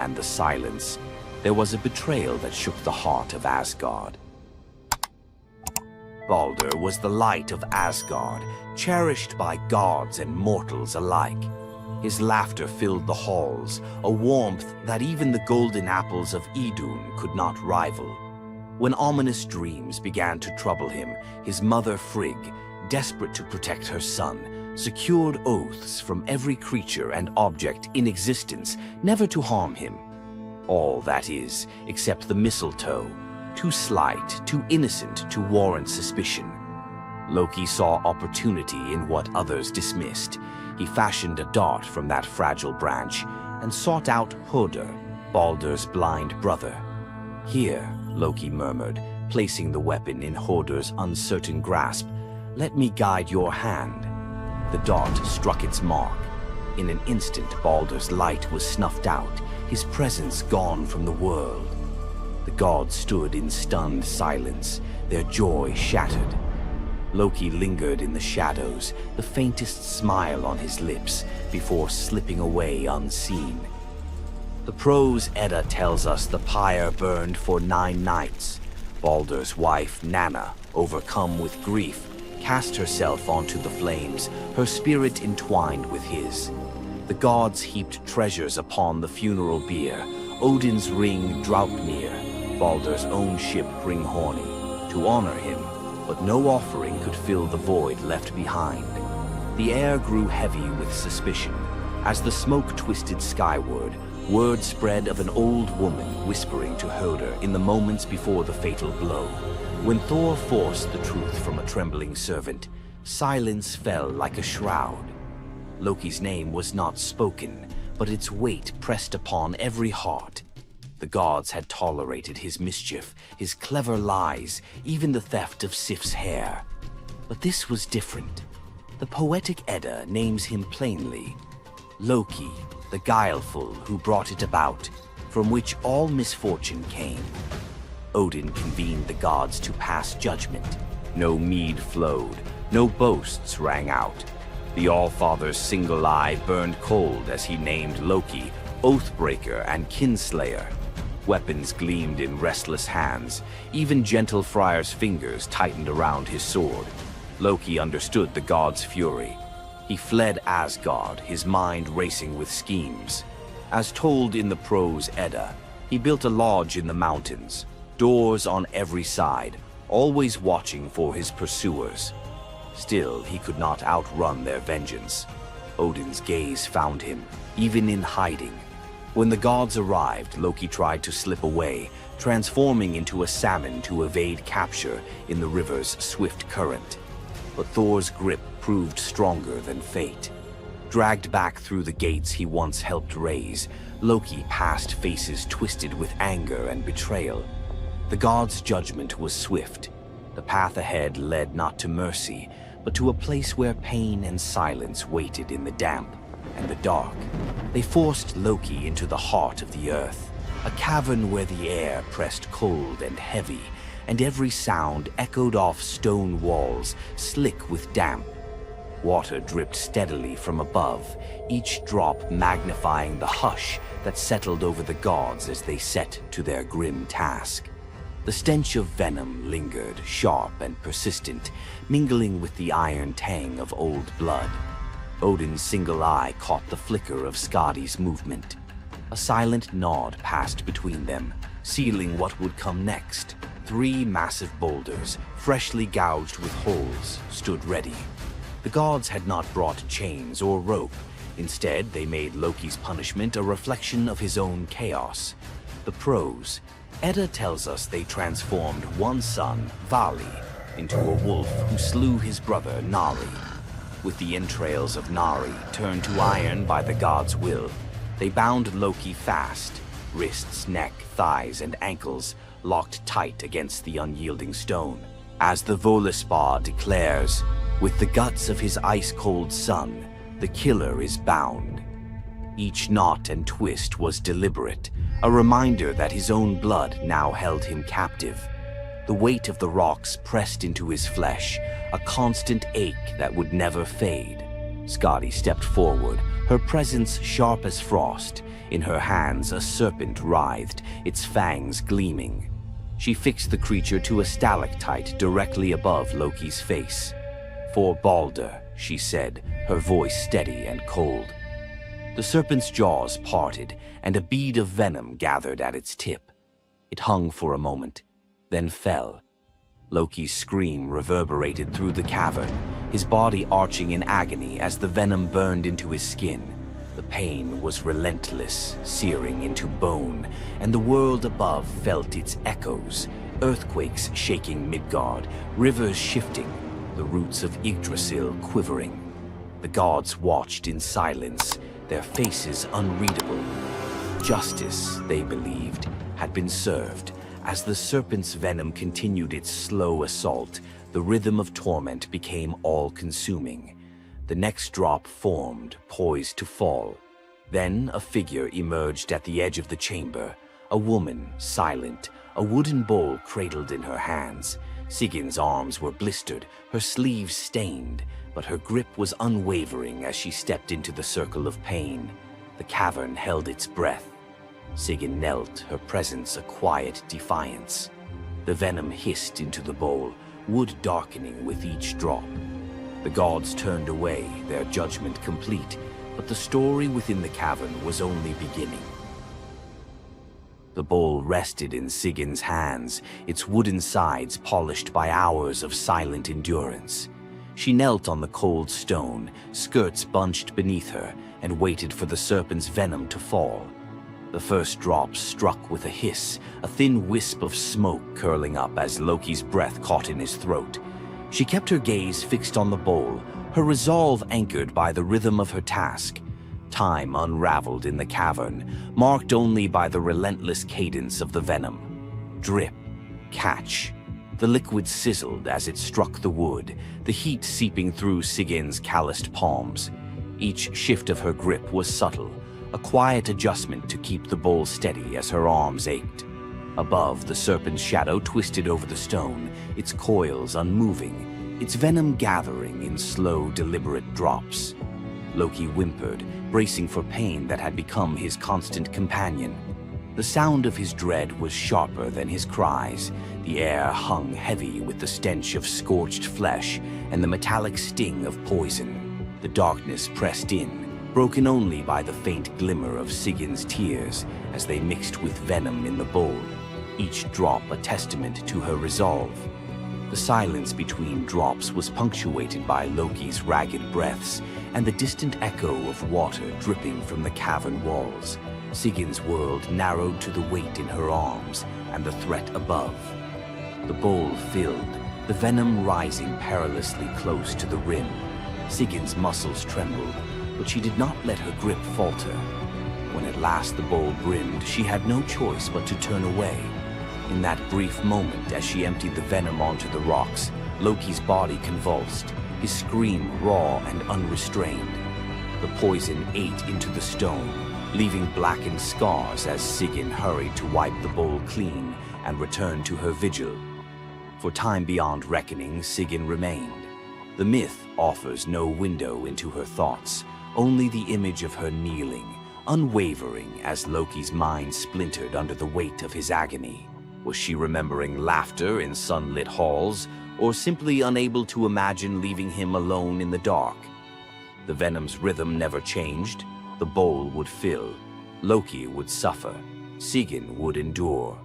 and the silence, there was a betrayal that shook the heart of Asgard. Balder was the light of Asgard, cherished by gods and mortals alike. His laughter filled the halls, a warmth that even the golden apples of Idun could not rival. When ominous dreams began to trouble him, his mother Frigg, desperate to protect her son, secured oaths from every creature and object in existence never to harm him. All, that is, except the mistletoe, too slight, too innocent to warrant suspicion. Loki saw opportunity in what others dismissed. He fashioned a dart from that fragile branch and sought out Hoder, Balder's blind brother. "Here," Loki murmured, placing the weapon in Hoder's uncertain grasp, "let me guide your hand." The dart struck its mark. In an instant, Balder's light was snuffed out, his presence gone from the world. The gods stood in stunned silence, their joy shattered. Loki lingered in the shadows, the faintest smile on his lips, before slipping away unseen. The prose Edda tells us the pyre burned for 9 nights. Balder's wife, Nanna, overcome with grief, cast herself onto the flames, her spirit entwined with his. The gods heaped treasures upon the funeral bier, Odin's ring Draupnir, Balder's own ship Hringhorni, to honor him, but no offering could fill the void left behind. The air grew heavy with suspicion. As the smoke twisted skyward, word spread of an old woman whispering to Hoder in the moments before the fatal blow. When Thor forced the truth from a trembling servant, silence fell like a shroud. Loki's name was not spoken, but its weight pressed upon every heart. The gods had tolerated his mischief, his clever lies, even the theft of Sif's hair. But this was different. The poetic Edda names him plainly: Loki, the guileful who brought it about, from which all misfortune came. Odin convened the gods to pass judgment. No mead flowed, no boasts rang out. The Allfather's single eye burned cold as he named Loki Oathbreaker and Kinslayer. Weapons gleamed in restless hands. Even gentle Friar's fingers tightened around his sword. Loki understood the god's fury. He fled Asgard, his mind racing with schemes. As told in the prose Edda, he built a lodge in the mountains, doors on every side, always watching for his pursuers. Still, he could not outrun their vengeance. Odin's gaze found him, even in hiding. When the gods arrived, Loki tried to slip away, transforming into a salmon to evade capture in the river's swift current. But Thor's grip proved stronger than fate. Dragged back through the gates he once helped raise, Loki passed faces twisted with anger and betrayal. The gods' judgment was swift. The path ahead led not to mercy, but to a place where pain and silence waited in the damp and the dark. They forced Loki into the heart of the earth, a cavern where the air pressed cold and heavy, and every sound echoed off stone walls, slick with damp. Water dripped steadily from above, each drop magnifying the hush that settled over the gods as they set to their grim task. The stench of venom lingered, sharp and persistent, mingling with the iron tang of old blood. Odin's single eye caught the flicker of Skadi's movement. A silent nod passed between them, sealing what would come next. 3 massive boulders, freshly gouged with holes, stood ready. The gods had not brought chains or rope. Instead, they made Loki's punishment a reflection of his own chaos. The prose Edda tells us they transformed one son, Vali, into a wolf who slew his brother, Nari. With the entrails of Nari turned to iron by the gods' will, they bound Loki fast, wrists, neck, thighs, and ankles locked tight against the unyielding stone. As the Völuspá declares, with the guts of his ice-cold son, the killer is bound. Each knot and twist was deliberate, a reminder that his own blood now held him captive. The weight of the rocks pressed into his flesh, a constant ache that would never fade. Skadi stepped forward, her presence sharp as frost. In her hands a serpent writhed, its fangs gleaming. She fixed the creature to a stalactite directly above Loki's face. "For Balder," she said, her voice steady and cold. The serpent's jaws parted, and a bead of venom gathered at its tip. It hung for a moment, then fell. Loki's scream reverberated through the cavern, his body arching in agony as the venom burned into his skin. The pain was relentless, searing into bone, and the world above felt its echoes, earthquakes shaking Midgard, rivers shifting, the roots of Yggdrasil quivering. The gods watched in silence, their faces unreadable. Justice, they believed, had been served. As the serpent's venom continued its slow assault, the rhythm of torment became all-consuming. The next drop formed, poised to fall. Then a figure emerged at the edge of the chamber, a woman, silent, a wooden bowl cradled in her hands. Sigin's arms were blistered, her sleeves stained, but her grip was unwavering as she stepped into the circle of pain. The cavern held its breath. Sigyn knelt, her presence a quiet defiance. The venom hissed into the bowl, wood darkening with each drop. The gods turned away, their judgment complete, but the story within the cavern was only beginning. The bowl rested in Sigyn's hands, its wooden sides polished by hours of silent endurance. She knelt on the cold stone, skirts bunched beneath her, and waited for the serpent's venom to fall. The first drop struck with a hiss, a thin wisp of smoke curling up as Loki's breath caught in his throat. She kept her gaze fixed on the bowl, her resolve anchored by the rhythm of her task. Time unraveled in the cavern, marked only by the relentless cadence of the venom. Drip, catch. The liquid sizzled as it struck the wood, the heat seeping through Sigyn's calloused palms. Each shift of her grip was subtle, a quiet adjustment to keep the bowl steady as her arms ached. Above, the serpent's shadow twisted over the stone, its coils unmoving, its venom gathering in slow, deliberate drops. Loki whimpered, bracing for pain that had become his constant companion. The sound of his dread was sharper than his cries. The air hung heavy with the stench of scorched flesh and the metallic sting of poison. The darkness pressed in, broken only by the faint glimmer of Sigyn's tears as they mixed with venom in the bowl, each drop a testament to her resolve. The silence between drops was punctuated by Loki's ragged breaths and the distant echo of water dripping from the cavern walls. Sigyn's world narrowed to the weight in her arms and the threat above. The bowl filled, the venom rising perilously close to the rim. Sigyn's muscles trembled, but she did not let her grip falter. When at last the bowl brimmed, she had no choice but to turn away. In that brief moment, as she emptied the venom onto the rocks, Loki's body convulsed, his scream raw and unrestrained. The poison ate into the stone, leaving blackened scars as Sigyn hurried to wipe the bowl clean and return to her vigil. For time beyond reckoning, Sigyn remained. The myth offers no window into her thoughts, only the image of her kneeling, unwavering as Loki's mind splintered under the weight of his agony. Was she remembering laughter in sunlit halls, or simply unable to imagine leaving him alone in the dark? The venom's rhythm never changed. The bowl would fill. Loki would suffer. Sigyn would endure.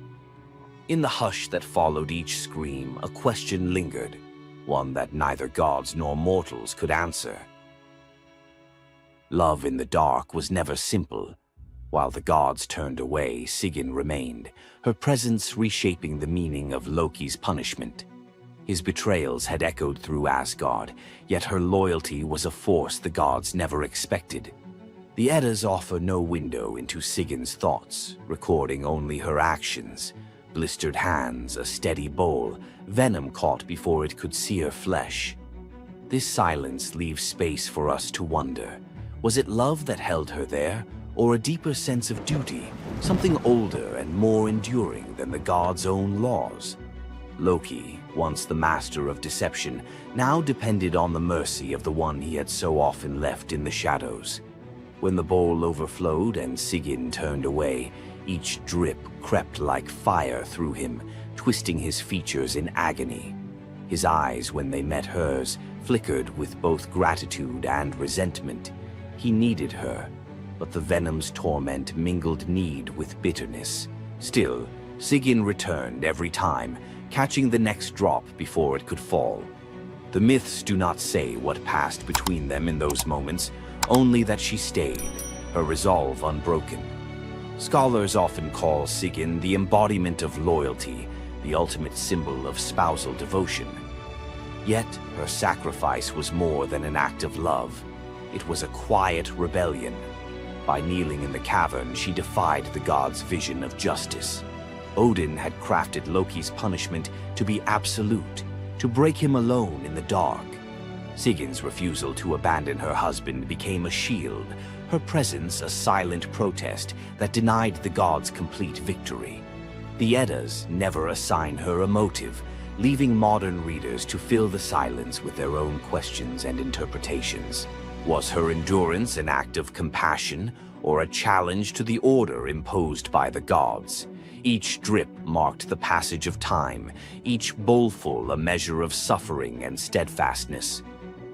In the hush that followed each scream, a question lingered, one that neither gods nor mortals could answer. Love in the dark was never simple. While the gods turned away, Sigyn remained, her presence reshaping the meaning of Loki's punishment. His betrayals had echoed through Asgard, yet her loyalty was a force the gods never expected. The Eddas offer no window into Sigyn's thoughts, recording only her actions. Blistered hands, a steady bowl, venom caught before it could sear flesh. This silence leaves space for us to wonder. Was it love that held her there, or a deeper sense of duty, something older and more enduring than the gods' own laws? Loki, once the master of deception, now depended on the mercy of the one he had so often left in the shadows. When the bowl overflowed and Sigyn turned away, each drip crept like fire through him, twisting his features in agony. His eyes, when they met hers, flickered with both gratitude and resentment. He needed her, but the venom's torment mingled need with bitterness. Still, Sigyn returned every time, catching the next drop before it could fall. The myths do not say what passed between them in those moments, only that she stayed, her resolve unbroken. Scholars often call Sigyn the embodiment of loyalty, the ultimate symbol of spousal devotion. Yet, her sacrifice was more than an act of love. It was a quiet rebellion. By kneeling in the cavern, she defied the god's vision of justice. Odin had crafted Loki's punishment to be absolute, to break him alone in the dark. Sigyn's refusal to abandon her husband became a shield, her presence a silent protest that denied the gods complete victory. The Eddas never assign her a motive, leaving modern readers to fill the silence with their own questions and interpretations. Was her endurance an act of compassion or a challenge to the order imposed by the gods? Each drip marked the passage of time, each bowlful a measure of suffering and steadfastness.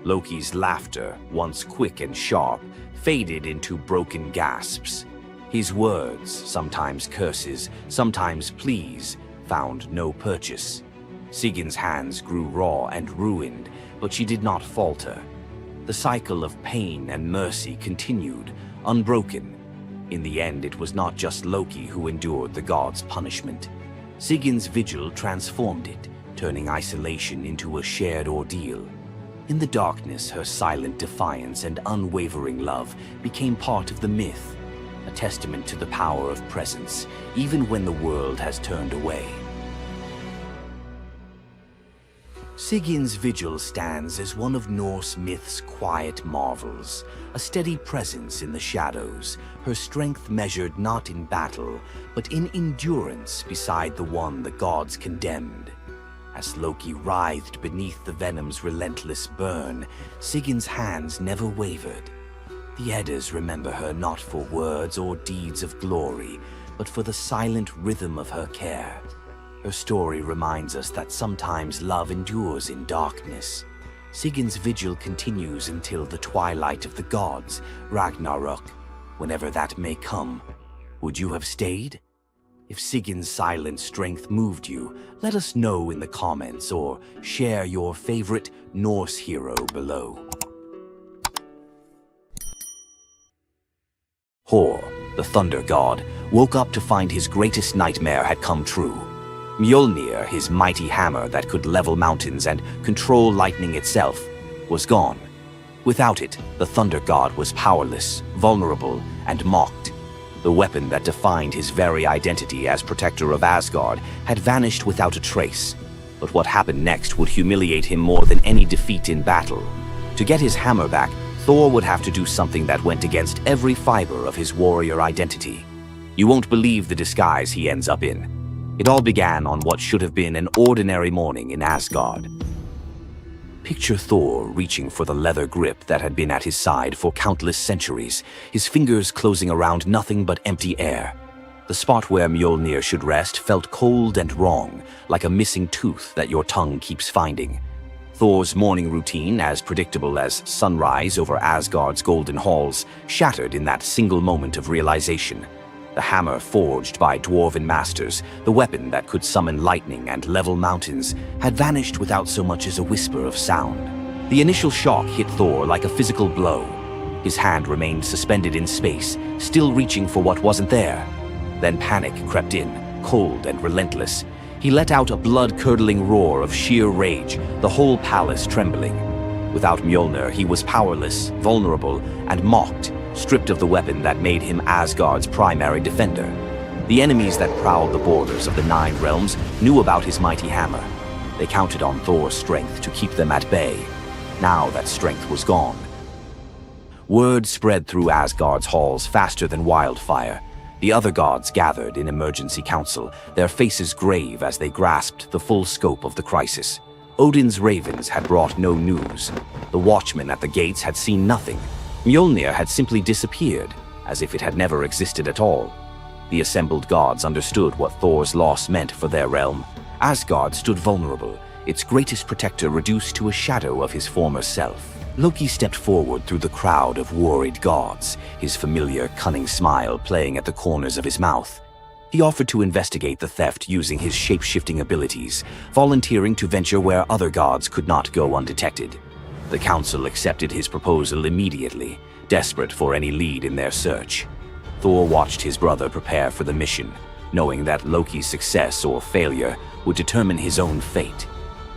Loki's laughter, once quick and sharp, faded into broken gasps. His words, sometimes curses, sometimes pleas, found no purchase. Sigyn's hands grew raw and ruined, but she did not falter. The cycle of pain and mercy continued, unbroken. In the end, it was not just Loki who endured the god's punishment. Sigyn's vigil transformed it, turning isolation into a shared ordeal. In the darkness, her silent defiance and unwavering love became part of the myth, a testament to the power of presence, even when the world has turned away. Sigyn's vigil stands as one of Norse myth's quiet marvels, a steady presence in the shadows, her strength measured not in battle, but in endurance beside the one the gods condemned. As Loki writhed beneath the venom's relentless burn, Sigyn's hands never wavered. The Eddas remember her not for words or deeds of glory, but for the silent rhythm of her care. Her story reminds us that sometimes love endures in darkness. Sigyn's vigil continues until the twilight of the gods, Ragnarok, whenever that may come. Would you have stayed? If Sigyn's silent strength moved you, let us know in the comments or share your favorite Norse hero below. Thor, the thunder god, woke up to find his greatest nightmare had come true. Mjolnir, his mighty hammer that could level mountains and control lightning itself, was gone. Without it, the thunder god was powerless, vulnerable, and mocked. The weapon that defined his very identity as protector of Asgard had vanished without a trace. But what happened next would humiliate him more than any defeat in battle. To get his hammer back, Thor would have to do something that went against every fiber of his warrior identity. You won't believe the disguise he ends up in. It all began on what should have been an ordinary morning in Asgard. Picture Thor reaching for the leather grip that had been at his side for countless centuries, his fingers closing around nothing but empty air. The spot where Mjolnir should rest felt cold and wrong, like a missing tooth that your tongue keeps finding. Thor's morning routine, as predictable as sunrise over Asgard's golden halls, shattered in that single moment of realization. The hammer forged by dwarven masters, the weapon that could summon lightning and level mountains, had vanished without so much as a whisper of sound. The initial shock hit Thor like a physical blow. His hand remained suspended in space, still reaching for what wasn't there. Then panic crept in, cold and relentless. He let out a blood-curdling roar of sheer rage, the whole palace trembling. Without Mjolnir, he was powerless, vulnerable, and mocked, stripped of the weapon that made him Asgard's primary defender. The enemies that prowled the borders of the Nine Realms knew about his mighty hammer. They counted on Thor's strength to keep them at bay. Now that strength was gone. Word spread through Asgard's halls faster than wildfire. The other gods gathered in emergency council, their faces grave as they grasped the full scope of the crisis. Odin's ravens had brought no news. The watchmen at the gates had seen nothing. Mjolnir had simply disappeared, as if it had never existed at all. The assembled gods understood what Thor's loss meant for their realm. Asgard stood vulnerable, its greatest protector reduced to a shadow of his former self. Loki stepped forward through the crowd of worried gods, his familiar, cunning smile playing at the corners of his mouth. He offered to investigate the theft using his shape-shifting abilities, volunteering to venture where other gods could not go undetected. The council accepted his proposal immediately, desperate for any lead in their search. Thor watched his brother prepare for the mission, knowing that Loki's success or failure would determine his own fate.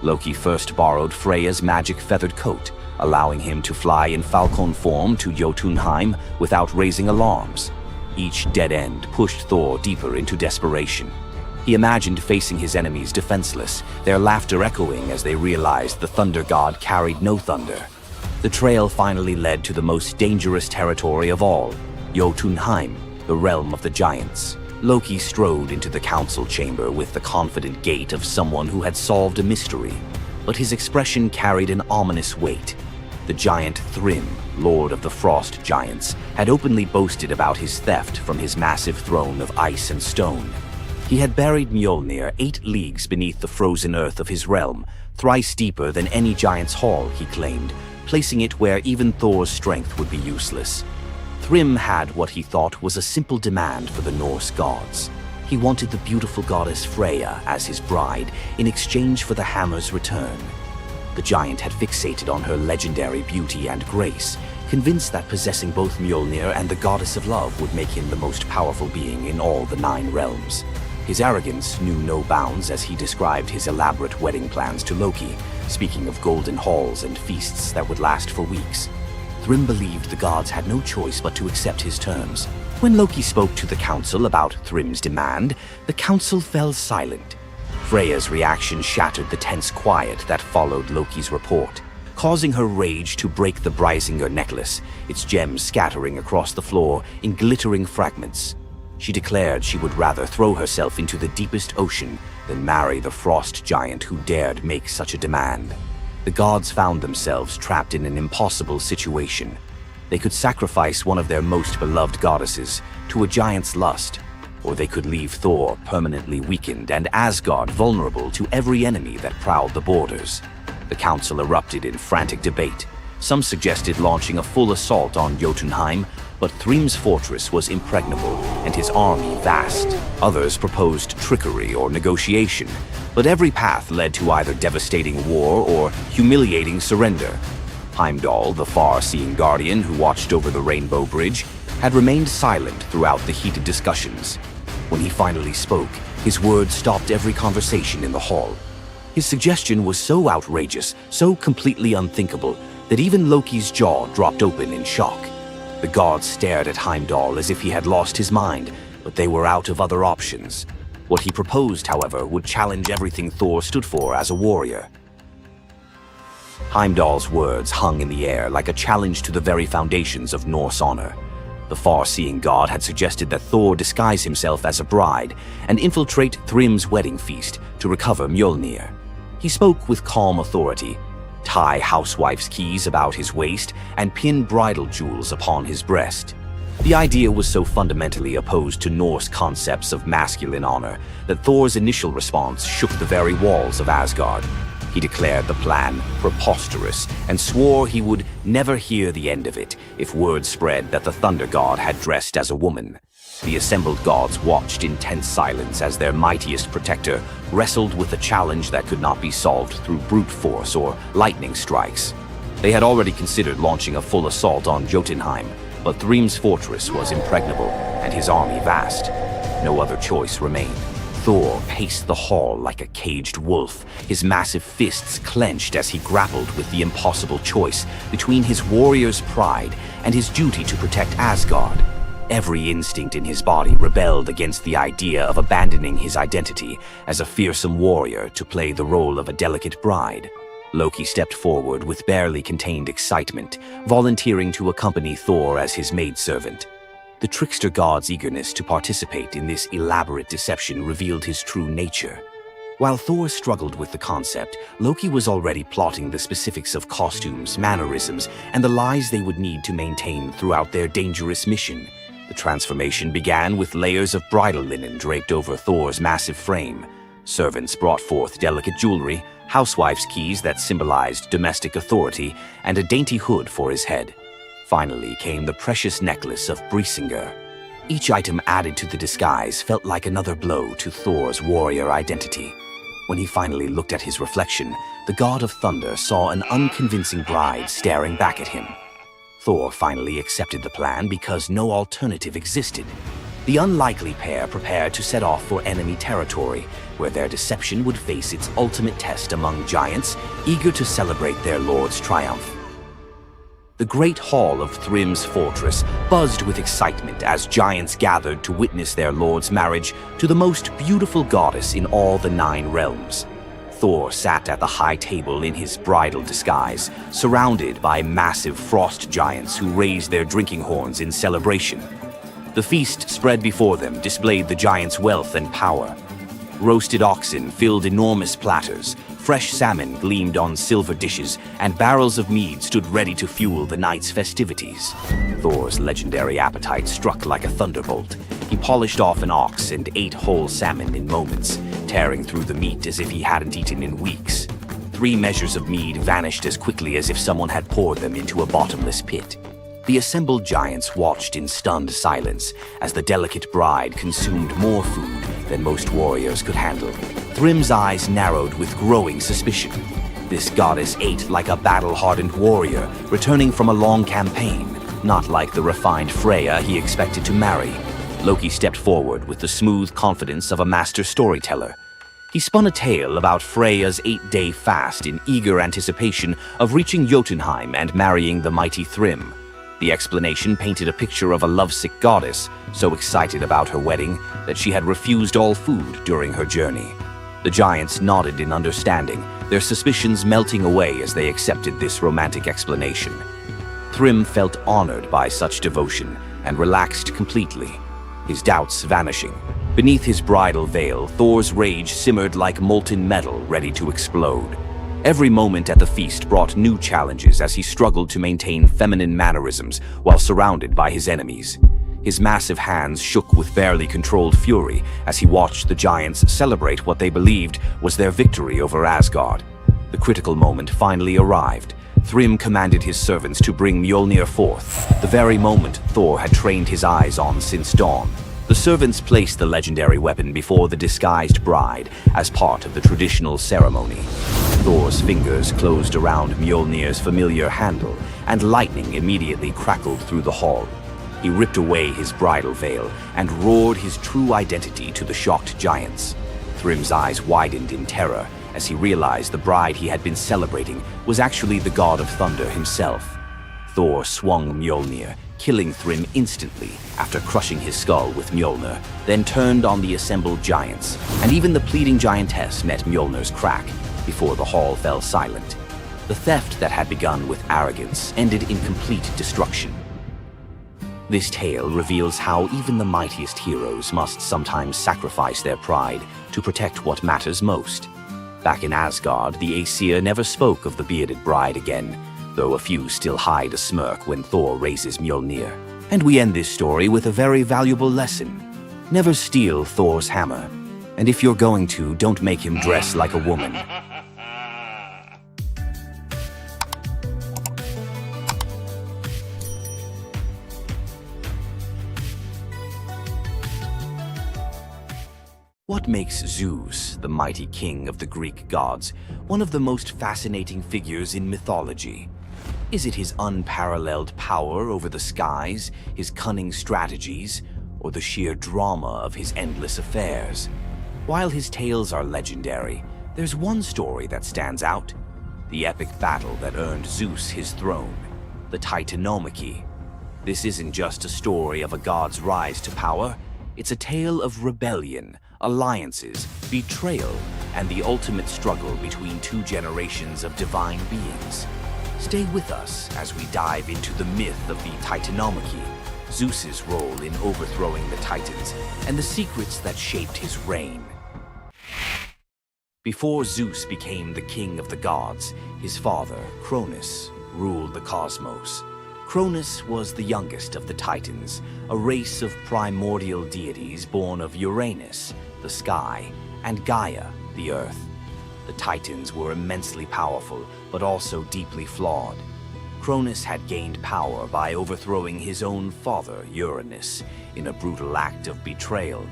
Loki first borrowed Freya's magic feathered coat, allowing him to fly in falcon form to Jotunheim without raising alarms. Each dead end pushed Thor deeper into desperation. He imagined facing his enemies defenseless, their laughter echoing as they realized the thunder god carried no thunder. The trail finally led to the most dangerous territory of all, Jotunheim, the realm of the giants. Loki strode into the council chamber with the confident gait of someone who had solved a mystery, but his expression carried an ominous weight. The giant Thrym, lord of the frost giants, had openly boasted about his theft from his massive throne of ice and stone. He had buried Mjolnir 8 leagues beneath the frozen earth of his realm, thrice deeper than any giant's hall, he claimed, placing it where even Thor's strength would be useless. Thrym had what he thought was a simple demand for the Norse gods. He wanted the beautiful goddess Freya as his bride in exchange for the hammer's return. The giant had fixated on her legendary beauty and grace, convinced that possessing both Mjolnir and the goddess of love would make him the most powerful being in all the 9 realms. His arrogance knew no bounds as he described his elaborate wedding plans to Loki, speaking of golden halls and feasts that would last for weeks. Thrym believed the gods had no choice but to accept his terms. When Loki spoke to the council about Thrym's demand, the council fell silent. Freya's reaction shattered the tense quiet that followed Loki's report, causing her rage to break the Brysinger necklace, its gems scattering across the floor in glittering fragments. She declared she would rather throw herself into the deepest ocean than marry the frost giant who dared make such a demand. The gods found themselves trapped in an impossible situation. They could sacrifice one of their most beloved goddesses to a giant's lust, or they could leave Thor permanently weakened and Asgard vulnerable to every enemy that prowled the borders. The council erupted in frantic debate. Some suggested launching a full assault on Jotunheim, but Thrym's fortress was impregnable and his army vast. Others proposed trickery or negotiation, but every path led to either devastating war or humiliating surrender. Heimdall, the far-seeing guardian who watched over the Rainbow Bridge, had remained silent throughout the heated discussions. When he finally spoke, his words stopped every conversation in the hall. His suggestion was so outrageous, so completely unthinkable, that even Loki's jaw dropped open in shock. The gods stared at Heimdall as if he had lost his mind, but they were out of other options. What he proposed, however, would challenge everything Thor stood for as a warrior. Heimdall's words hung in the air like a challenge to the very foundations of Norse honor. The far-seeing god had suggested that Thor disguise himself as a bride and infiltrate Thrym's wedding feast to recover Mjolnir. He spoke with calm authority, tie housewife's keys about his waist, and pin bridal jewels upon his breast. The idea was so fundamentally opposed to Norse concepts of masculine honor that Thor's initial response shook the very walls of Asgard. He declared the plan preposterous and swore he would never hear the end of it if word spread that the Thunder God had dressed as a woman. The assembled gods watched in tense silence as their mightiest protector wrestled with a challenge that could not be solved through brute force or lightning strikes. They had already considered launching a full assault on Jotunheim, but Thrym's fortress was impregnable and his army vast. No other choice remained. Thor paced the hall like a caged wolf, his massive fists clenched as he grappled with the impossible choice between his warrior's pride and his duty to protect Asgard. Every instinct in his body rebelled against the idea of abandoning his identity as a fearsome warrior to play the role of a delicate bride. Loki stepped forward with barely contained excitement, volunteering to accompany Thor as his maidservant. The trickster god's eagerness to participate in this elaborate deception revealed his true nature. While Thor struggled with the concept, Loki was already plotting the specifics of costumes, mannerisms, and the lies they would need to maintain throughout their dangerous mission. The transformation began with layers of bridal linen draped over Thor's massive frame. Servants brought forth delicate jewelry, housewives' keys that symbolized domestic authority, and a dainty hood for his head. Finally came the precious necklace of Brisingar. Each item added to the disguise felt like another blow to Thor's warrior identity. When he finally looked at his reflection, the god of thunder saw an unconvincing bride staring back at him. Thor finally accepted the plan because no alternative existed. The unlikely pair prepared to set off for enemy territory, where their deception would face its ultimate test among giants, eager to celebrate their lord's triumph. The great hall of Thrym's fortress buzzed with excitement as giants gathered to witness their lord's marriage to the most beautiful goddess in all the 9 realms. Thor sat at the high table in his bridal disguise, surrounded by massive frost giants who raised their drinking horns in celebration. The feast spread before them displayed the giants' wealth and power. Roasted oxen filled enormous platters, fresh salmon gleamed on silver dishes, and barrels of mead stood ready to fuel the night's festivities. Thor's legendary appetite struck like a thunderbolt. He polished off an ox and ate whole salmon in moments, tearing through the meat as if he hadn't eaten in weeks. 3 measures of mead vanished as quickly as if someone had poured them into a bottomless pit. The assembled giants watched in stunned silence as the delicate bride consumed more food than most warriors could handle. Thrym's eyes narrowed with growing suspicion. This goddess ate like a battle-hardened warrior, returning from a long campaign, not like the refined Freya he expected to marry. Loki stepped forward with the smooth confidence of a master storyteller. He spun a tale about Freya's 8-day fast in eager anticipation of reaching Jotunheim and marrying the mighty Thrym. The explanation painted a picture of a lovesick goddess, so excited about her wedding that she had refused all food during her journey. The giants nodded in understanding, their suspicions melting away as they accepted this romantic explanation. Thrym felt honored by such devotion and relaxed completely, his doubts vanishing. Beneath his bridal veil, Thor's rage simmered like molten metal ready to explode. Every moment at the feast brought new challenges as he struggled to maintain feminine mannerisms while surrounded by his enemies. His massive hands shook with barely controlled fury as he watched the giants celebrate what they believed was their victory over Asgard. The critical moment finally arrived. Thrym commanded his servants to bring Mjolnir forth, the very moment Thor had trained his eyes on since dawn. The servants placed the legendary weapon before the disguised bride as part of the traditional ceremony. Thor's fingers closed around Mjolnir's familiar handle, and lightning immediately crackled through the hall. He ripped away his bridal veil and roared his true identity to the shocked giants. Thrym's eyes widened in terror as he realized the bride he had been celebrating was actually the god of thunder himself. Thor swung Mjolnir, killing Thrym instantly after crushing his skull with Mjolnir, then turned on the assembled giants, and even the pleading giantess met Mjolnir's crack before the hall fell silent. The theft that had begun with arrogance ended in complete destruction. This tale reveals how even the mightiest heroes must sometimes sacrifice their pride to protect what matters most. Back in Asgard, the Aesir never spoke of the bearded bride again, though a few still hide a smirk when Thor raises Mjolnir. And we end this story with a very valuable lesson. Never steal Thor's hammer. And if you're going to, don't make him dress like a woman. What makes Zeus, the mighty king of the Greek gods, one of the most fascinating figures in mythology? Is it his unparalleled power over the skies, his cunning strategies, or the sheer drama of his endless affairs? While his tales are legendary, there's one story that stands out: the epic battle that earned Zeus his throne, the Titanomachy. This isn't just a story of a god's rise to power, it's a tale of rebellion, alliances, betrayal, and the ultimate struggle between 2 generations of divine beings. Stay with us as we dive into the myth of the Titanomachy, Zeus's role in overthrowing the Titans, and the secrets that shaped his reign. Before Zeus became the king of the gods, his father, Cronus, ruled the cosmos. Cronus was the youngest of the Titans, a race of primordial deities born of Uranus, the sky, and Gaia, the earth. The Titans were immensely powerful, but also deeply flawed. Cronus had gained power by overthrowing his own father, Uranus, in a brutal act of betrayal.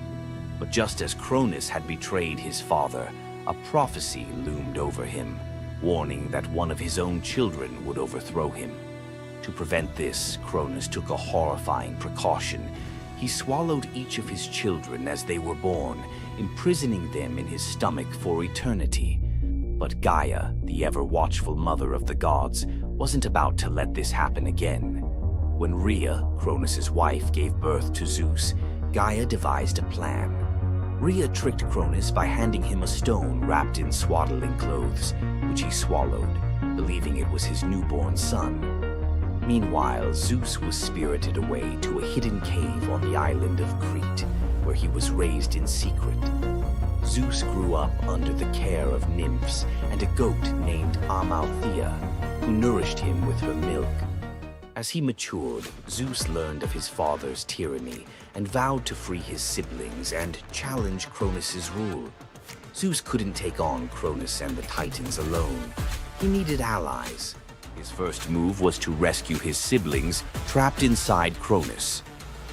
But just as Cronus had betrayed his father, a prophecy loomed over him, warning that one of his own children would overthrow him. To prevent this, Cronus took a horrifying precaution. He swallowed each of his children as they were born, imprisoning them in his stomach for eternity. But Gaia, the ever-watchful mother of the gods, wasn't about to let this happen again. When Rhea, Cronus's wife, gave birth to Zeus, Gaia devised a plan. Rhea tricked Cronus by handing him a stone wrapped in swaddling clothes, which he swallowed, believing it was his newborn son. Meanwhile, Zeus was spirited away to a hidden cave on the island of Crete, where he was raised in secret. Zeus grew up under the care of nymphs and a goat named Amalthea, who nourished him with her milk. As he matured, Zeus learned of his father's tyranny and vowed to free his siblings and challenge Cronus's rule. Zeus couldn't take on Cronus and the Titans alone. He needed allies. His first move was to rescue his siblings trapped inside Cronus.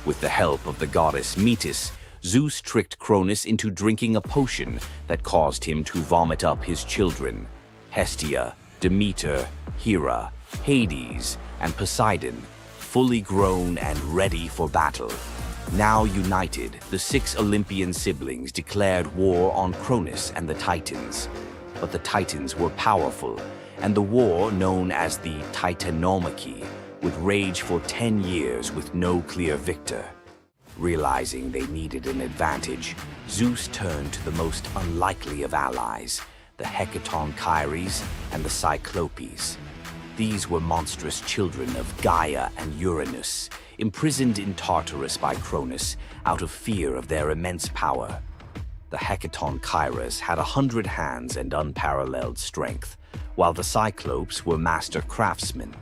With the help of the goddess Metis, Zeus tricked Cronus into drinking a potion that caused him to vomit up his children: Hestia, Demeter, Hera, Hades, and Poseidon, fully grown and ready for battle. Now united, the 6 Olympian siblings declared war on Cronus and the Titans. But the Titans were powerful, and the war, known as the Titanomachy, would rage for 10 years with no clear victor. Realizing they needed an advantage, Zeus turned to the most unlikely of allies, the Hecatonchires and the Cyclopes. These were monstrous children of Gaia and Uranus, imprisoned in Tartarus by Cronus out of fear of their immense power. The Hecatonchires had 100 hands and unparalleled strength, while the Cyclopes were master craftsmen.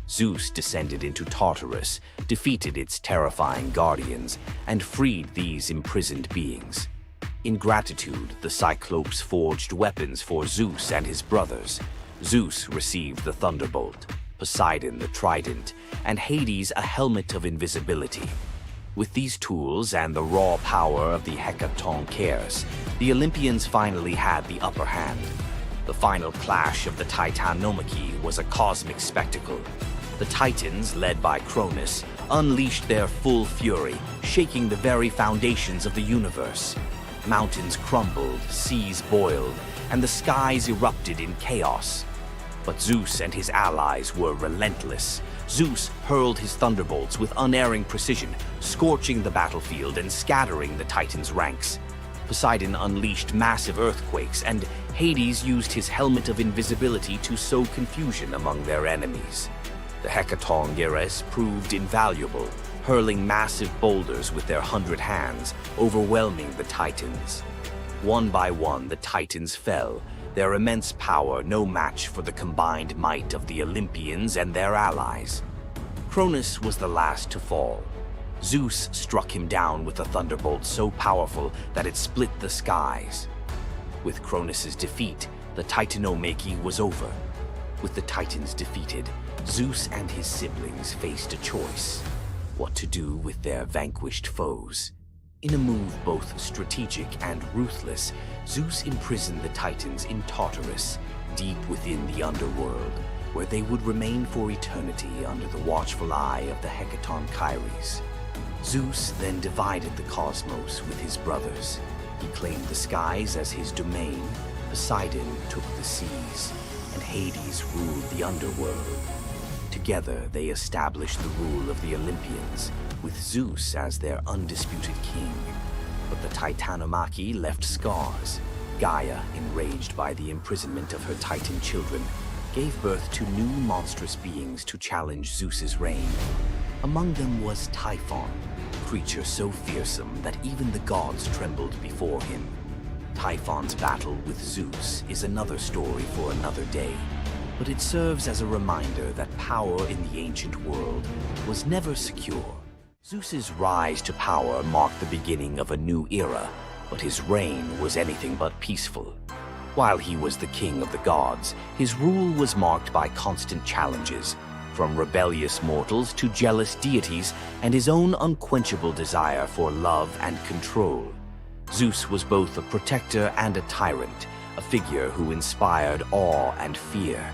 Zeus descended into Tartarus, defeated its terrifying guardians, and freed these imprisoned beings. In gratitude, the Cyclopes forged weapons for Zeus and his brothers. Zeus received the thunderbolt, Poseidon the trident, and Hades a helmet of invisibility. With these tools and the raw power of the Hecatonchires, the Olympians finally had the upper hand. The final clash of the Titanomachy was a cosmic spectacle. The Titans, led by Cronus, unleashed their full fury, shaking the very foundations of the universe. Mountains crumbled, seas boiled, and the skies erupted in chaos. But Zeus and his allies were relentless. Zeus hurled his thunderbolts with unerring precision, scorching the battlefield and scattering the Titans' ranks. Poseidon unleashed massive earthquakes, and Hades used his helmet of invisibility to sow confusion among their enemies. The Hecatonchires proved invaluable, hurling massive boulders with their 100 hands, overwhelming the Titans. One by one, the Titans fell, their immense power no match for the combined might of the Olympians and their allies. Cronus was the last to fall. Zeus struck him down with a thunderbolt so powerful that it split the skies. With Cronus's defeat, the Titanomachy was over. With the Titans defeated, Zeus and his siblings faced a choice: what to do with their vanquished foes. In a move both strategic and ruthless, Zeus imprisoned the Titans in Tartarus, deep within the underworld, where they would remain for eternity under the watchful eye of the Hecatonchires. Zeus then divided the cosmos with his brothers. He claimed the skies as his domain, Poseidon took the seas, and Hades ruled the underworld. Together, they established the rule of the Olympians, with Zeus as their undisputed king. But the Titanomachy left scars. Gaia, enraged by the imprisonment of her Titan children, gave birth to new monstrous beings to challenge Zeus's reign. Among them was Typhon, a creature so fearsome that even the gods trembled before him. Typhon's battle with Zeus is another story for another day, but it serves as a reminder that power in the ancient world was never secure. Zeus's rise to power marked the beginning of a new era, but his reign was anything but peaceful. While he was the king of the gods, his rule was marked by constant challenges, from rebellious mortals to jealous deities and his own unquenchable desire for love and control. Zeus was both a protector and a tyrant, a figure who inspired awe and fear.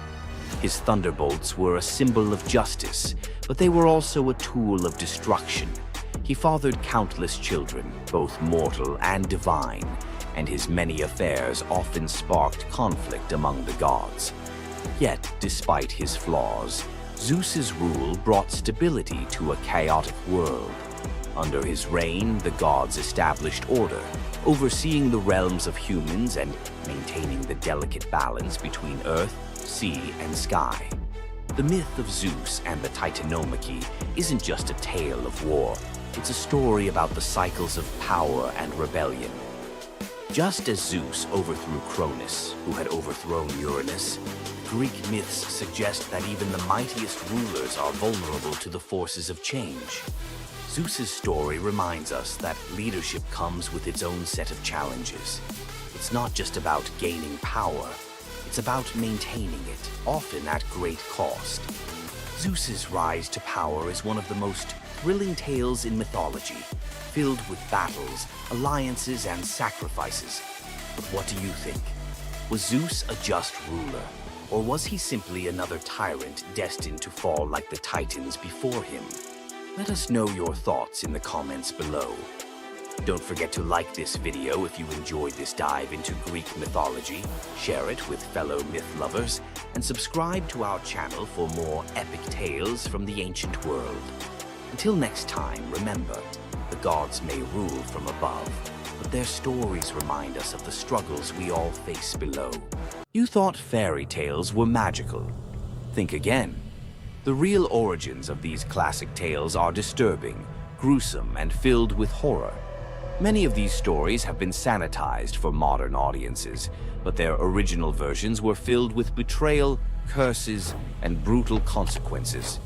His thunderbolts were a symbol of justice, but they were also a tool of destruction. He fathered countless children, both mortal and divine, and his many affairs often sparked conflict among the gods. Yet, despite his flaws, Zeus's rule brought stability to a chaotic world. Under his reign, the gods established order, overseeing the realms of humans and maintaining the delicate balance between earth, sea, and sky. The myth of Zeus and the Titanomachy isn't just a tale of war. It's a story about the cycles of power and rebellion. Just as Zeus overthrew Cronus, who had overthrown Uranus, Greek myths suggest that even the mightiest rulers are vulnerable to the forces of change. Zeus's story reminds us that leadership comes with its own set of challenges. It's not just about gaining power, it's about maintaining it, often at great cost. Zeus's rise to power is one of the most thrilling tales in mythology, filled with battles, alliances, and sacrifices. But what do you think? Was Zeus a just ruler, or was he simply another tyrant destined to fall like the Titans before him? Let us know your thoughts in the comments below. Don't forget to like this video if you enjoyed this dive into Greek mythology, share it with fellow myth lovers, and subscribe to our channel for more epic tales from the ancient world. Until next time, remember, the gods may rule from above, but their stories remind us of the struggles we all face below. You thought fairy tales were magical. Think again. The real origins of these classic tales are disturbing, gruesome, and filled with horror. Many of these stories have been sanitized for modern audiences, but their original versions were filled with betrayal, curses, and brutal consequences.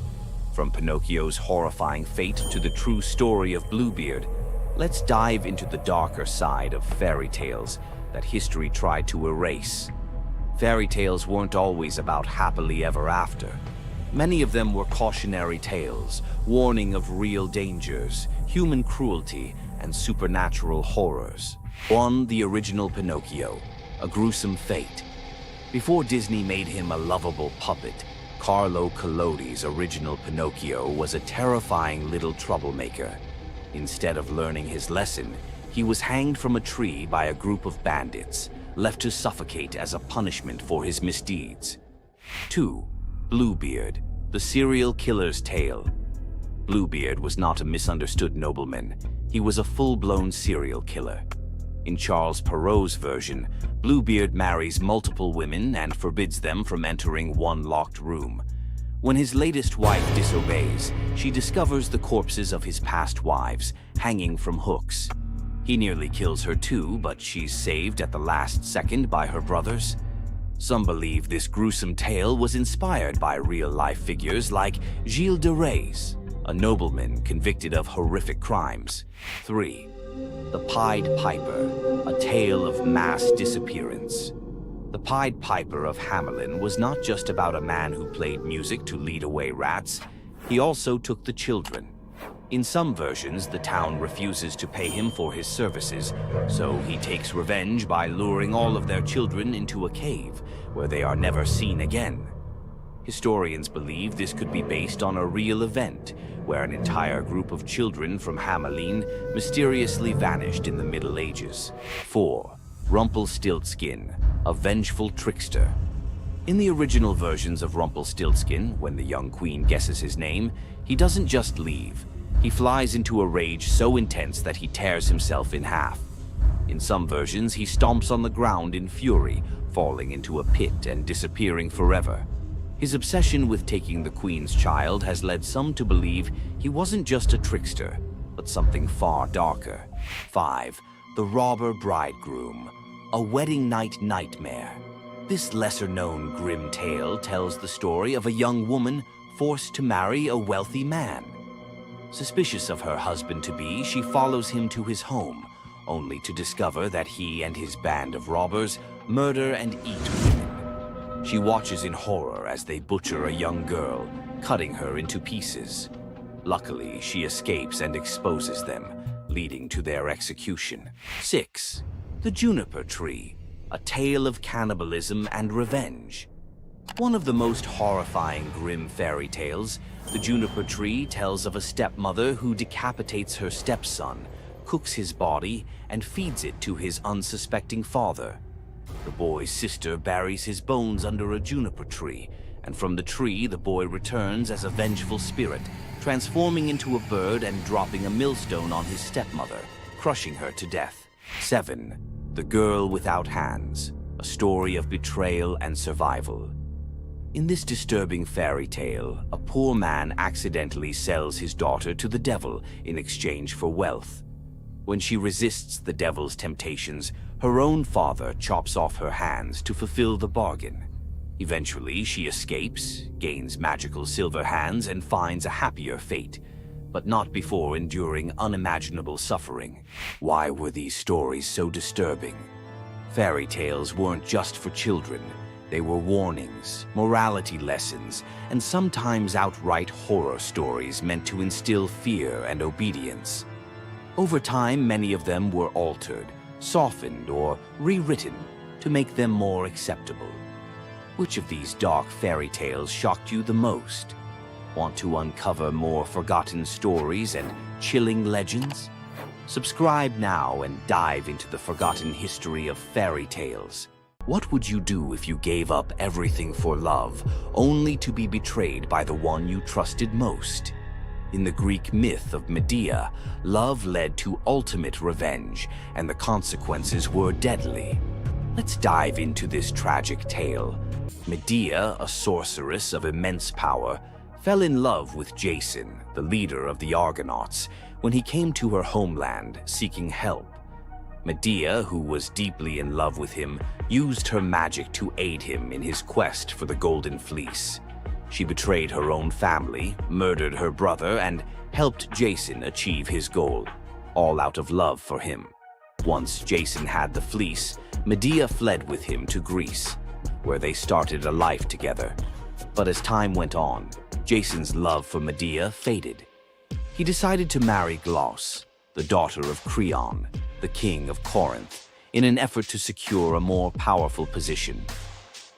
From Pinocchio's horrifying fate to the true story of Bluebeard, let's dive into the darker side of fairy tales that history tried to erase. Fairy tales weren't always about happily ever after. Many of them were cautionary tales, warning of real dangers, human cruelty, and supernatural horrors. 1. The original Pinocchio, a gruesome fate. Before Disney made him a lovable puppet, Carlo Collodi's original Pinocchio was a terrifying little troublemaker. Instead of learning his lesson, he was hanged from a tree by a group of bandits, left to suffocate as a punishment for his misdeeds. 2. Bluebeard, the serial killer's tale. Bluebeard was not a misunderstood nobleman. He was a full-blown serial killer. In Charles Perrault's version, Bluebeard marries multiple women and forbids them from entering one locked room. When his latest wife disobeys, she discovers the corpses of his past wives, hanging from hooks. He nearly kills her too, but she's saved at the last second by her brothers. Some believe this gruesome tale was inspired by real-life figures like Gilles de Rais, a nobleman convicted of horrific crimes. 3. The Pied Piper, a tale of mass disappearance. The Pied Piper of Hamelin was not just about a man who played music to lead away rats. He also took the children. In some versions, the town refuses to pay him for his services, so he takes revenge by luring all of their children into a cave, where they are never seen again. Historians believe this could be based on a real event, where an entire group of children from Hamelin mysteriously vanished in the Middle Ages. 4. Rumpelstiltskin, a vengeful trickster. In the original versions of Rumpelstiltskin, when the young queen guesses his name, he doesn't just leave. He flies into a rage so intense that he tears himself in half. In some versions, he stomps on the ground in fury, falling into a pit and disappearing forever. His obsession with taking the queen's child has led some to believe he wasn't just a trickster, but something far darker. 5. The Robber Bridegroom, A Wedding Night Nightmare. This lesser-known grim tale tells the story of a young woman forced to marry a wealthy man. Suspicious of her husband-to-be, she follows him to his home, only to discover that he and his band of robbers murder and eat women. She watches in horror as they butcher a young girl, cutting her into pieces. Luckily, she escapes and exposes them, leading to their execution. 6. The Juniper Tree, a tale of cannibalism and revenge. One of the most horrifying grim fairy tales, The Juniper Tree tells of a stepmother who decapitates her stepson, cooks his body, and feeds it to his unsuspecting father. The boy's sister buries his bones under a juniper tree, and from the tree the boy returns as a vengeful spirit, transforming into a bird and dropping a millstone on his stepmother, crushing her to death. 7. The Girl Without Hands, a story of betrayal and survival. In this disturbing fairy tale, a poor man accidentally sells his daughter to the devil in exchange for wealth. When she resists the devil's temptations, her own father chops off her hands to fulfill the bargain. Eventually, she escapes, gains magical silver hands, and finds a happier fate, but not before enduring unimaginable suffering. Why were these stories so disturbing? Fairy tales weren't just for children. They were warnings, morality lessons, and sometimes outright horror stories meant to instill fear and obedience. Over time, many of them were altered, softened, or rewritten to make them more acceptable. Which of these dark fairy tales shocked you the most? Want to uncover more forgotten stories and chilling legends? Subscribe now and dive into the forgotten history of fairy tales. What would you do if you gave up everything for love, only to be betrayed by the one you trusted most? In the Greek myth of Medea, love led to ultimate revenge, and the consequences were deadly. Let's dive into this tragic tale. Medea, a sorceress of immense power, fell in love with Jason, the leader of the Argonauts, when he came to her homeland seeking help. Medea, who was deeply in love with him, used her magic to aid him in his quest for the Golden Fleece. She betrayed her own family, murdered her brother, and helped Jason achieve his goal, all out of love for him. Once Jason had the fleece, Medea fled with him to Greece, where they started a life together. But as time went on, Jason's love for Medea faded. He decided to marry Glauce, the daughter of Creon, the king of Corinth, in an effort to secure a more powerful position.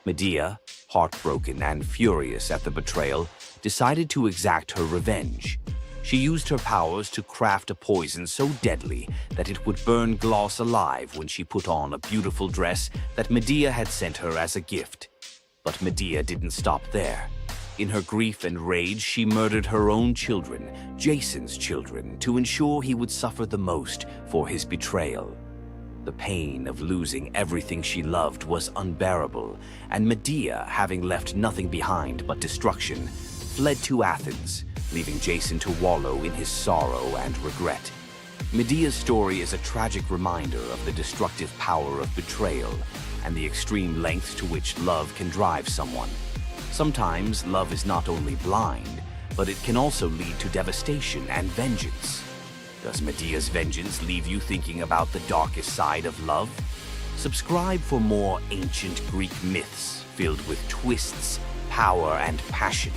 Medea, heartbroken and furious at the betrayal, decided to exact her revenge. She used her powers to craft a poison so deadly that it would burn Glauce alive when she put on a beautiful dress that Medea had sent her as a gift. But Medea didn't stop there. In her grief and rage, she murdered her own children, Jason's children, to ensure he would suffer the most for his betrayal. The pain of losing everything she loved was unbearable, and Medea, having left nothing behind but destruction, fled to Athens, leaving Jason to wallow in his sorrow and regret. Medea's story is a tragic reminder of the destructive power of betrayal and the extreme lengths to which love can drive someone. Sometimes love is not only blind, but it can also lead to devastation and vengeance. Does Medea's vengeance leave you thinking about the darkest side of love? Subscribe for more ancient Greek myths filled with twists, power, and passion.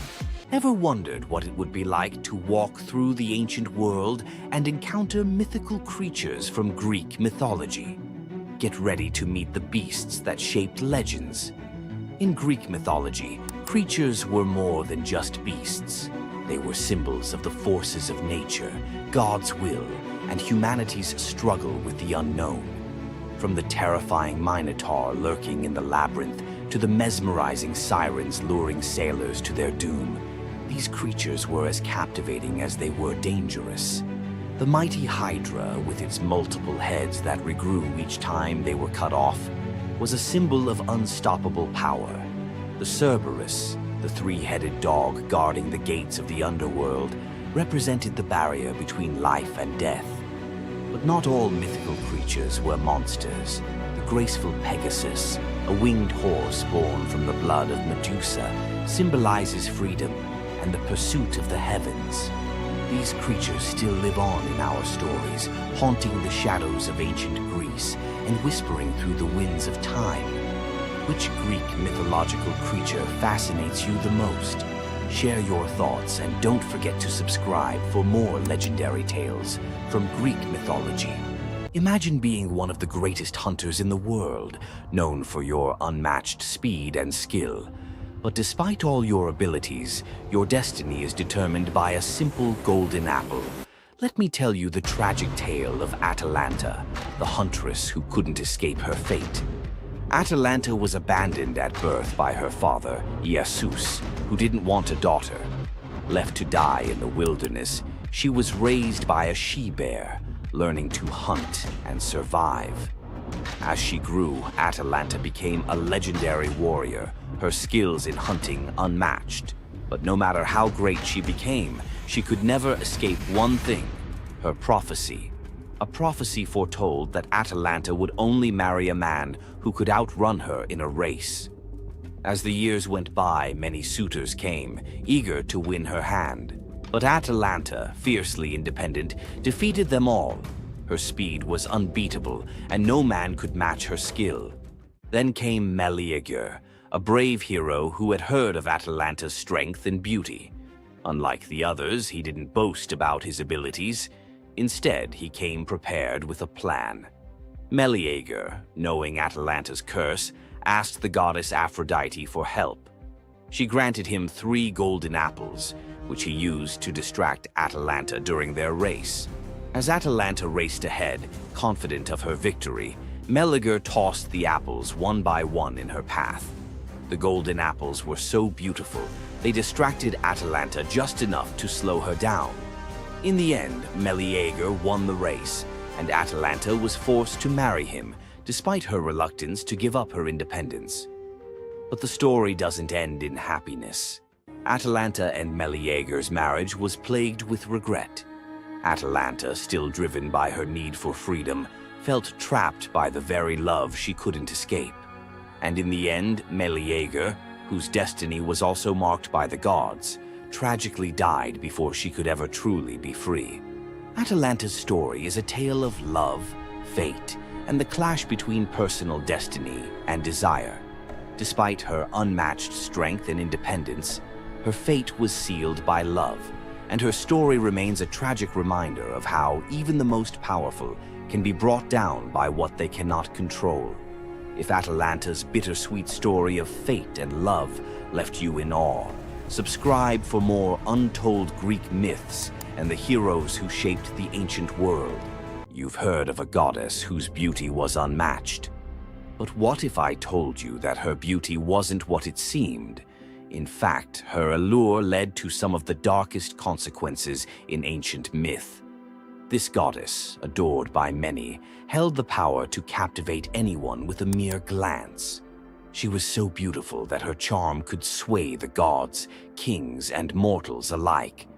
Ever wondered what it would be like to walk through the ancient world and encounter mythical creatures from Greek mythology? Get ready to meet the beasts that shaped legends. In Greek mythology, creatures were more than just beasts. They were symbols of the forces of nature, God's will, and humanity's struggle with the unknown. From the terrifying Minotaur lurking in the labyrinth to the mesmerizing sirens luring sailors to their doom, these creatures were as captivating as they were dangerous. The mighty Hydra, with its multiple heads that regrew each time they were cut off, was a symbol of unstoppable power. The Cerberus, the three-headed dog guarding the gates of the underworld, represented the barrier between life and death. But not all mythical creatures were monsters. The graceful Pegasus, a winged horse born from the blood of Medusa, symbolizes freedom and the pursuit of the heavens. These creatures still live on in our stories, haunting the shadows of ancient Greece and whispering through the winds of time. Which Greek mythological creature fascinates you the most? Share your thoughts and don't forget to subscribe for more legendary tales from Greek mythology. Imagine being one of the greatest hunters in the world, known for your unmatched speed and skill. But despite all your abilities, your destiny is determined by a simple golden apple. Let me tell you the tragic tale of Atalanta, the huntress who couldn't escape her fate. Atalanta was abandoned at birth by her father, Zeus, who didn't want a daughter. Left to die in the wilderness, she was raised by a she-bear, learning to hunt and survive. As she grew, Atalanta became a legendary warrior, her skills in hunting unmatched. But no matter how great she became, she could never escape one thing: her prophecy. A prophecy foretold that Atalanta would only marry a man who could outrun her in a race. As the years went by, many suitors came, eager to win her hand. But Atalanta, fiercely independent, defeated them all. Her speed was unbeatable, and no man could match her skill. Then came Medea, a brave hero who had heard of Atalanta's strength and beauty. Unlike the others, he didn't boast about his abilities. Instead, he came prepared with a plan. Medea, knowing Atalanta's curse, asked the goddess Aphrodite for help. She granted him 3 golden apples, which he used to distract Atalanta during their race. As Atalanta raced ahead, confident of her victory, Medea tossed the apples one by one in her path. The golden apples were so beautiful, they distracted Atalanta just enough to slow her down. In the end, Medea won the race, and Atalanta was forced to marry him, despite her reluctance to give up her independence. But the story doesn't end in happiness. Atalanta and Medea's marriage was plagued with regret. Atalanta, still driven by her need for freedom, felt trapped by the very love she couldn't escape. And in the end, Medea, whose destiny was also marked by the gods, tragically died before she could ever truly be free. Atalanta's story is a tale of love, fate, and the clash between personal destiny and desire. Despite her unmatched strength and independence, her fate was sealed by love, and her story remains a tragic reminder of how even the most powerful can be brought down by what they cannot control. If Atalanta's bittersweet story of fate and love left you in awe, subscribe for more untold Greek myths and the heroes who shaped the ancient world. You've heard of a goddess whose beauty was unmatched. But what if I told you that her beauty wasn't what it seemed? In fact, her allure led to some of the darkest consequences in ancient myth. This goddess, adored by many, held the power to captivate anyone with a mere glance. She was so beautiful that her charm could sway the gods, kings, and mortals alike.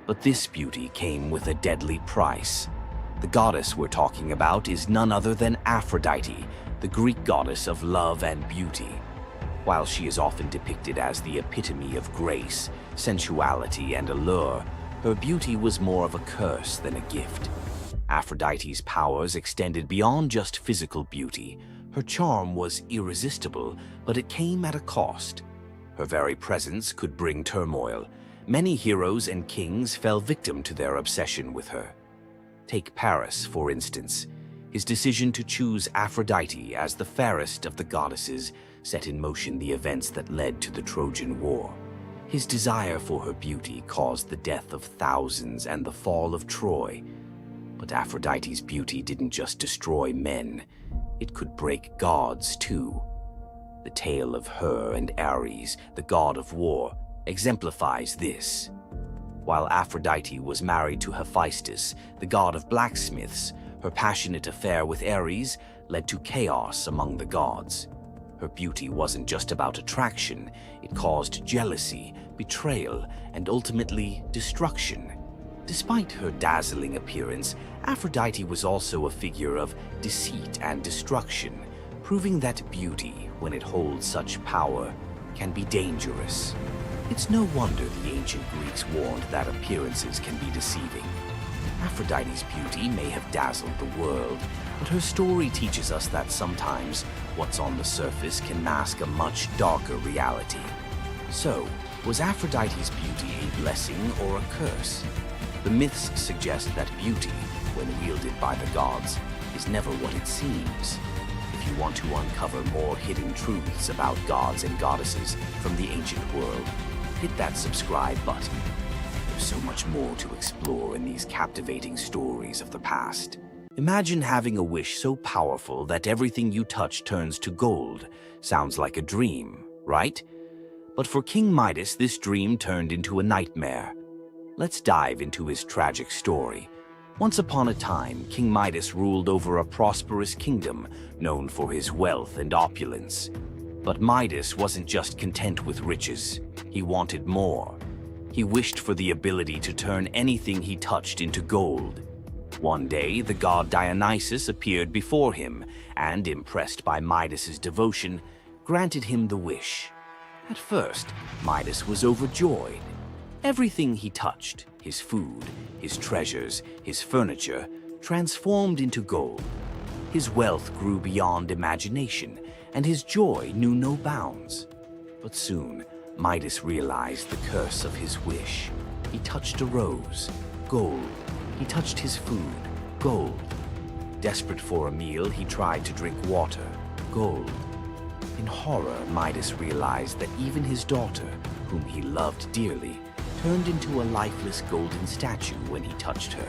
But this beauty came with a deadly price. The goddess we're talking about is none other than Aphrodite, the Greek goddess of love and beauty. While she is often depicted as the epitome of grace, sensuality, and allure, her beauty was more of a curse than a gift. Aphrodite's powers extended beyond just physical beauty. Her charm was irresistible, but it came at a cost. Her very presence could bring turmoil. Many heroes and kings fell victim to their obsession with her. Take Paris, for instance. His decision to choose Aphrodite as the fairest of the goddesses set in motion the events that led to the Trojan War. His desire for her beauty caused the death of thousands and the fall of Troy. But Aphrodite's beauty didn't just destroy men, it could break gods too. The tale of her and Ares, the god of war, exemplifies this. While Aphrodite was married to Hephaestus, the god of blacksmiths, her passionate affair with Ares led to chaos among the gods. Her beauty wasn't just about attraction, it caused jealousy, betrayal, and ultimately destruction. Despite her dazzling appearance, Aphrodite was also a figure of deceit and destruction, proving that beauty, when it holds such power, can be dangerous. It's no wonder the ancient Greeks warned that appearances can be deceiving. Aphrodite's beauty may have dazzled the world, but her story teaches us that sometimes what's on the surface can mask a much darker reality. So, was Aphrodite's beauty a blessing or a curse? The myths suggest that beauty, when wielded by the gods, is never what it seems. If you want to uncover more hidden truths about gods and goddesses from the ancient world, hit that subscribe button. There's so much more to explore in these captivating stories of the past. Imagine having a wish so powerful that everything you touch turns to gold. Sounds like a dream, right? But for King Midas, this dream turned into a nightmare. Let's dive into his tragic story. Once upon a time, King Midas ruled over a prosperous kingdom known for his wealth and opulence. But Midas wasn't just content with riches. He wanted more. He wished for the ability to turn anything he touched into gold. One day, the god Dionysus appeared before him and, impressed by Midas's devotion, granted him the wish. At first, Midas was overjoyed. Everything he touched, his food, his treasures, his furniture, transformed into gold. His wealth grew beyond imagination, and his joy knew no bounds. But soon, Midas realized the curse of his wish. He touched a rose, gold. He touched his food, gold. Desperate for a meal, he tried to drink water, gold. In horror, Midas realized that even his daughter, whom he loved dearly, turned into a lifeless golden statue when he touched her.